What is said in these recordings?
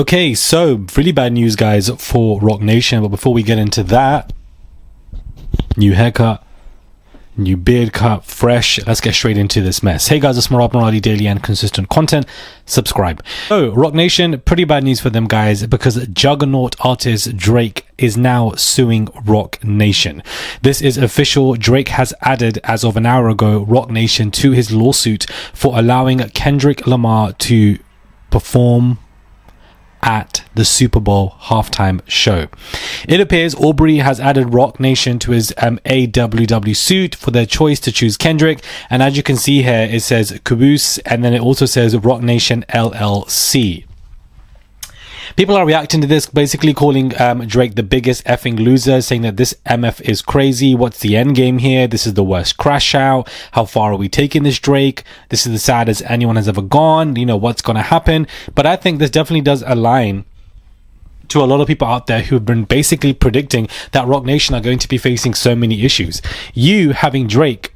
Okay, so really bad news, guys, for Roc Nation. But before we get into that, new haircut, new beard cut, fresh. Let's get straight into this mess. Hey guys, it's Maradi daily and consistent content. Subscribe. So, Roc Nation, pretty bad news for them, guys, because juggernaut artist Drake is now suing Roc Nation. This is official. Drake has added, as of an hour ago, Roc Nation to his lawsuit for allowing Kendrick Lamar to perform at the Super Bowl halftime show. It appears Aubrey has added Roc Nation to his AWW suit for their choice to choose Kendrick, and as you can see here, it says Caboose, and then it also says Roc Nation LLC. People are reacting to this, basically calling Drake the biggest effing loser, saying that this MF is crazy. What's the end game here? This is the worst crash out. How far are we taking this, Drake? This is the saddest anyone has ever gone. You know, what's going to happen? But I think this definitely does align to a lot of people out there who have been basically predicting that Roc Nation are going to be facing so many issues. You having Drake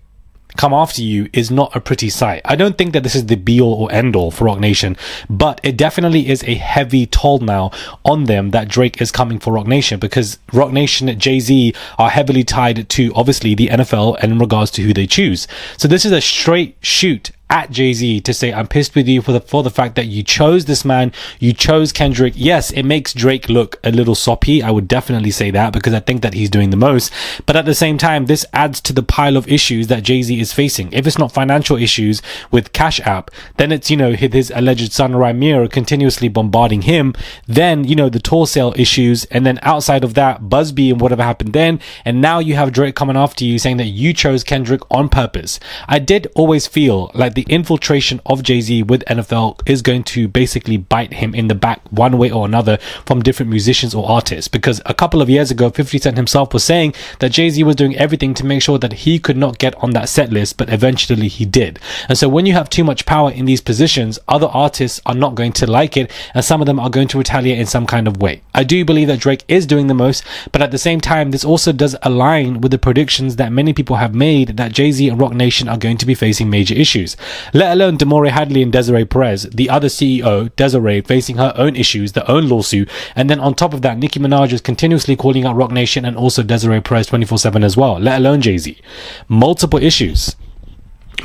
come after you is not a pretty sight. I don't think that this is the be all or end all for Roc Nation, but it definitely is a heavy toll now on them that Drake is coming for Roc Nation, because Roc Nation, Jay-Z are heavily tied to obviously the NFL and in regards to who they choose. So this is a straight shoot at Jay-Z to say, I'm pissed with you for the fact that you chose this man, you chose Kendrick. Yes, it makes Drake look a little soppy. I would definitely say that, because I think that he's doing the most. But at the same time, this adds to the pile of issues that Jay-Z is facing. If it's not financial issues with Cash App, then it's, you know, his alleged son Ramir continuously bombarding him. Then, you know, the tour sale issues. And then outside of that, Busby and whatever happened then. And now you have Drake coming after you saying that you chose Kendrick on purpose. I did always feel like the infiltration of Jay-Z with NFL is going to basically bite him in the back one way or another from different musicians or artists, because a couple of years ago 50 Cent himself was saying that Jay-Z was doing everything to make sure that he could not get on that set list, but eventually he did. And so when you have too much power in these positions, other artists are not going to like it, and some of them are going to retaliate in some kind of way. I do believe that Drake is doing the most, but at the same time this also does align with the predictions that many people have made that Jay-Z and Roc Nation are going to be facing major issues. Let alone Damore Hadley and Desiree Perez, the other CEO, Desiree, facing her own issues, their own lawsuit. And then on top of that, Nicki Minaj is continuously calling out Roc Nation and also Desiree Perez 24/7 as well, let alone Jay-Z. Multiple issues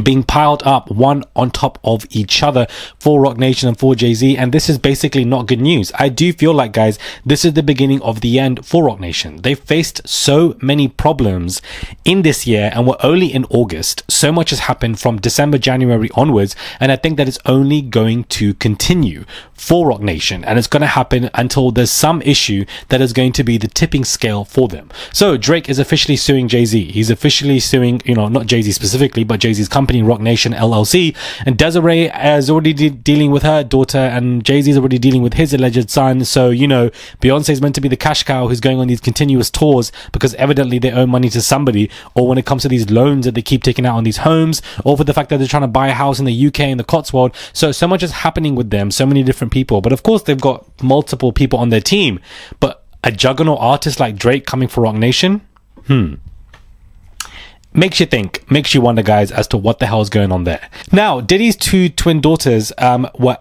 being piled up one on top of each other for Roc Nation and for Jay-Z, and this is basically not good news. I do feel like, guys, this is the beginning of the end for Roc Nation. They faced so many problems in this year and we're only in August. So much has happened from December, January onwards, and I think that it's only going to continue for Roc Nation, and it's going to happen until there's some issue that is going to be the tipping scale for them. So Drake is officially suing Jay-Z. He's officially suing, you know, not Jay-Z specifically, but Jay-Z's company, Roc Nation LLC, and Desiree is already dealing with her daughter, and Jay-Z is already dealing with his alleged son. So, you know, Beyonce is meant to be the cash cow who's going on these continuous tours because evidently they owe money to somebody, or when it comes to these loans that they keep taking out on these homes, or for the fact that they're trying to buy a house in the UK and the Cotswold. So much is happening with them, so many different people. But of course they've got multiple people on their team, but a juggernaut artist like Drake coming for Roc Nation, makes you think, makes you wonder, guys, as to what the hell is going on there. Now, Diddy's two twin daughters were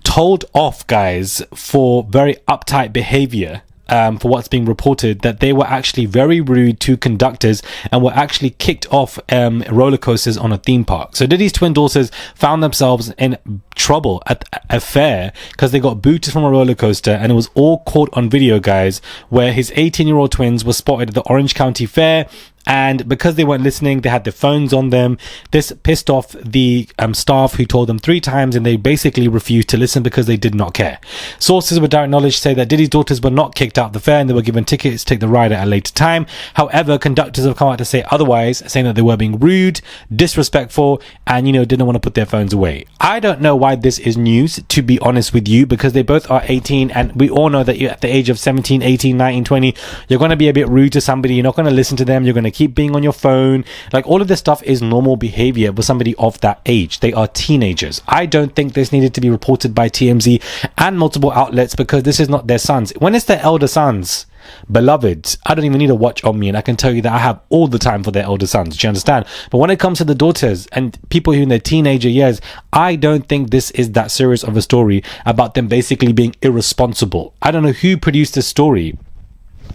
told off, guys, for very uptight behavior. For what's being reported, that they were actually very rude to conductors and were actually kicked off roller coasters on a theme park. So Diddy's twin daughters found themselves in trouble at a fair because they got booted from a roller coaster, and it was all caught on video, guys, where his 18-year-old twins were spotted at the Orange County Fair. And because they weren't listening, they had their phones on them. This pissed off the staff, who told them 3 times, and they basically refused to listen because they did not care. Sources with direct knowledge say that Diddy's daughters were not kicked out of the fair, and they were given tickets to take the ride at a later time. However, conductors have come out to say otherwise, saying that they were being rude, disrespectful, and, you know, didn't want to put their phones away. I don't know why this is news, to be honest with you, because they both are 18, and we all know that you're at the age of 17, 18, 19, 20, you're going to be a bit rude to somebody. You're not going to listen to them. You're going to keep being on your phone. Like, all of this stuff is normal behavior for somebody of that age. They are teenagers. I don't think this needed to be reported by TMZ and multiple outlets, because this is not their sons. When it's their elder sons, beloveds, I don't even need a watch on me, and I can tell you that I have all the time for their older sons. Do you understand? But when it comes to the daughters and people who in their teenager years, I don't think this is that serious of a story about them basically being irresponsible. I don't know who produced this story.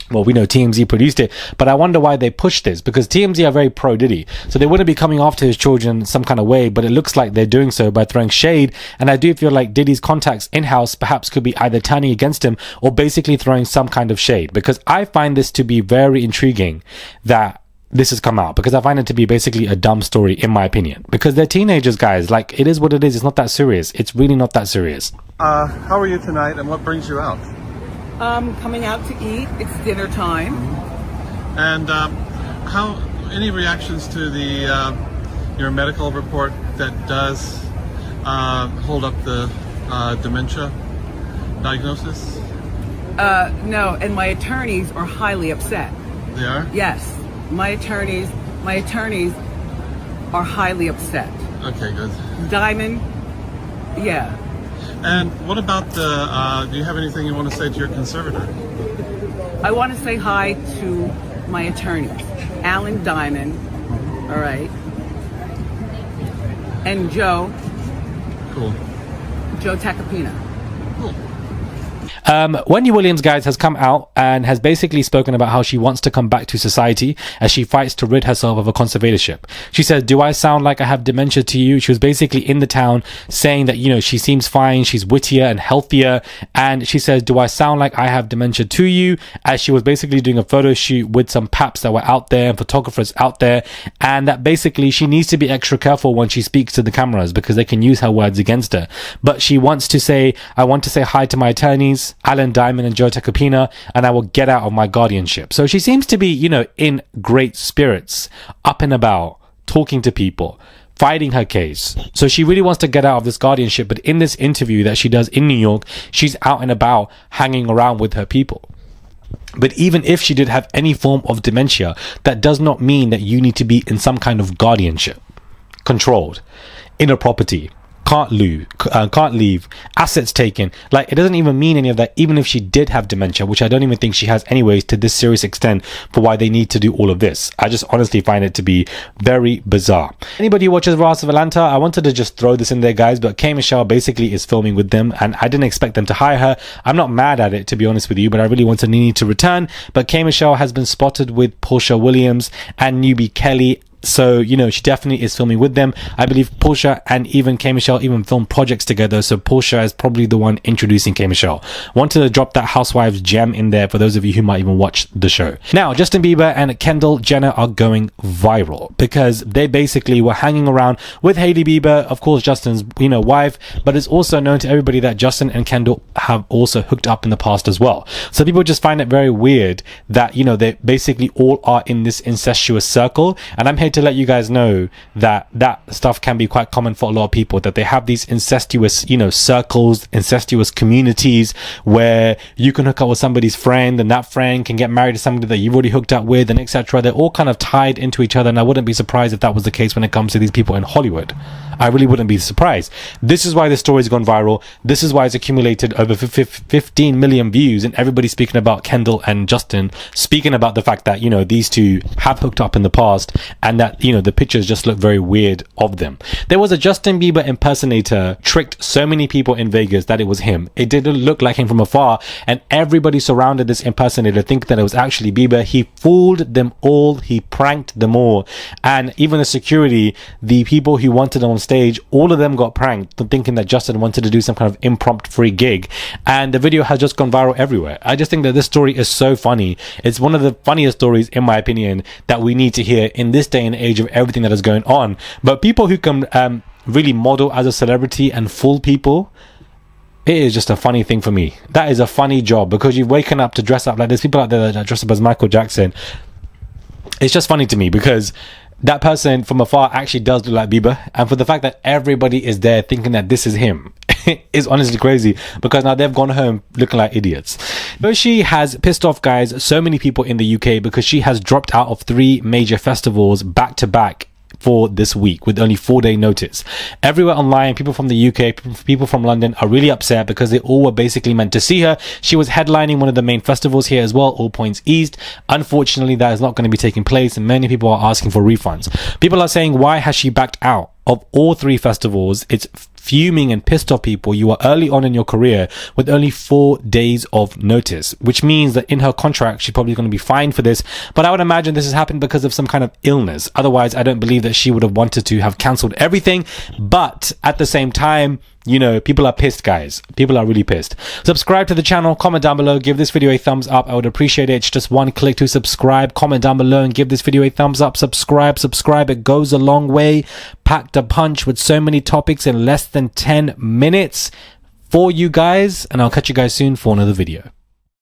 Well, we know TMZ produced it, but I wonder why they pushed this, because TMZ are very pro Diddy, so they wouldn't be coming after his children some kind of way, but it looks like they're doing so by throwing shade. And I do feel like Diddy's contacts in-house perhaps could be either turning against him or basically throwing some kind of shade, because I find this to be very intriguing that this has come out, because I find it to be basically a dumb story in my opinion, because they're teenagers, guys. Like, it is what it is. It's not that serious. It's really not that serious. How are you tonight, and what brings you out? Coming out to eat. It's dinner time. And any reactions to the your medical report that does hold up the dementia diagnosis? No, and my attorneys are highly upset. They are? Yes, my attorneys are highly upset. Okay, good. Diamond, yeah. And what about do you have anything you want to say to your conservator? I want to say hi to my attorneys, Alan Diamond, all right, and Joe. Cool. Joe Tacopina. Cool. Wendy Williams, guys, has come out and has basically spoken about how she wants to come back to society as she fights to rid herself of a conservatorship. She says, "Do I sound like I have dementia to you?" She was basically in the town saying that, you know, she seems fine, she's wittier and healthier. And she says, "Do I sound like I have dementia to you?" As she was basically doing a photo shoot with some paps that were out there and photographers out there. And that basically she needs to be extra careful when she speaks to the cameras because they can use her words against her. But she wants to say, "I want to say hi to my attorneys, Alan Diamond and Joe Tacopina, and I will get out of my guardianship." So she seems to be, you know, in great spirits, up and about, talking to people, fighting her case. So she really wants to get out of this guardianship. But in this interview that she does in New York, she's out and about hanging around with her people. But even if she did have any form of dementia, that does not mean that you need to be in some kind of guardianship, controlled, in a property, can't leave, assets taken. Like, it doesn't even mean any of that, even if she did have dementia, which I don't even think she has anyways to this serious extent for why they need to do all of this. I just honestly find it to be very bizarre. Anybody who watches House of Atlanta, I wanted to just throw this in there, guys, but K. Michelle basically is filming with them, and I didn't expect them to hire her. I'm not mad at it, to be honest with you, but I really wanted Nene to return. But K. Michelle has been spotted with Portia Williams and Newbie Kelly. So, you know, she definitely is filming with them. I believe Portia and even K. Michelle even film projects together. So Portia is probably the one introducing K. Michelle. Wanted to drop that Housewives gem in there for those of you who might even watch the show. Now, Justin Bieber and Kendall Jenner are going viral because they basically were hanging around with Hailey Bieber, of course, Justin's, you know, wife, but it's also known to everybody that Justin and Kendall have also hooked up in the past as well. So people just find it very weird that, you know, they basically all are in this incestuous circle. And I'm here to let you guys know that that stuff can be quite common for a lot of people, that they have these incestuous, you know, circles, incestuous communities where you can hook up with somebody's friend and that friend can get married to somebody that you've already hooked up with, and etc. They're all kind of tied into each other, and I wouldn't be surprised if that was the case when it comes to these people in Hollywood. I really wouldn't be surprised. This is why this story's gone viral. This is why it's accumulated over 15 million views, and everybody's speaking about Kendall and Justin, speaking about the fact that, you know, these two have hooked up in the past, and that, you know, the pictures just look very weird of them. There was a Justin Bieber impersonator tricked so many people in Vegas that it was him. It didn't look like him from afar, and everybody surrounded this impersonator thinking that it was actually Bieber. He fooled them all. He pranked them all. And even the security, the people who wanted him on stage, all of them got pranked, thinking that Justin wanted to do some kind of impromptu free gig. And the video has just gone viral everywhere. I just think that this story is so funny. It's one of the funniest stories, in my opinion, that we need to hear in this day and age of everything that is going on. But people who can really model as a celebrity and fool people, it is just a funny thing for me. That is a funny job, because you've waken up to dress up like there's people out there that dress up as Michael Jackson. It's just funny to me because that person from afar actually does look like Bieber, and for the fact that everybody is there thinking that this is him is honestly crazy, because now they've gone home looking like idiots. But she has pissed off, guys, so many people in the UK, because she has dropped out of 3 major festivals back to back for this week with only 4-day notice. Everywhere online, people from the UK, people from London are really upset because they all were basically meant to see her. She was headlining one of the main festivals here as well, All Points East. Unfortunately, that is not going to be taking place, and many people are asking for refunds. People are saying, why has she backed out? Of all 3 festivals, it's fuming and pissed off people. You are early on in your career with only 4 days of notice, which means that in her contract, she's probably going to be fined for this. But I would imagine this has happened because of some kind of illness. Otherwise, I don't believe that she would have wanted to have cancelled everything. But at the same time, you know, people are pissed, guys. People are really pissed. Subscribe to the channel, comment down below, give this video a thumbs up. I would appreciate it. It's just one click to subscribe. Comment down below and give this video a thumbs up. Subscribe. It goes a long way. Packed a punch with so many topics in less than 10 minutes for you guys. And I'll catch you guys soon for another video.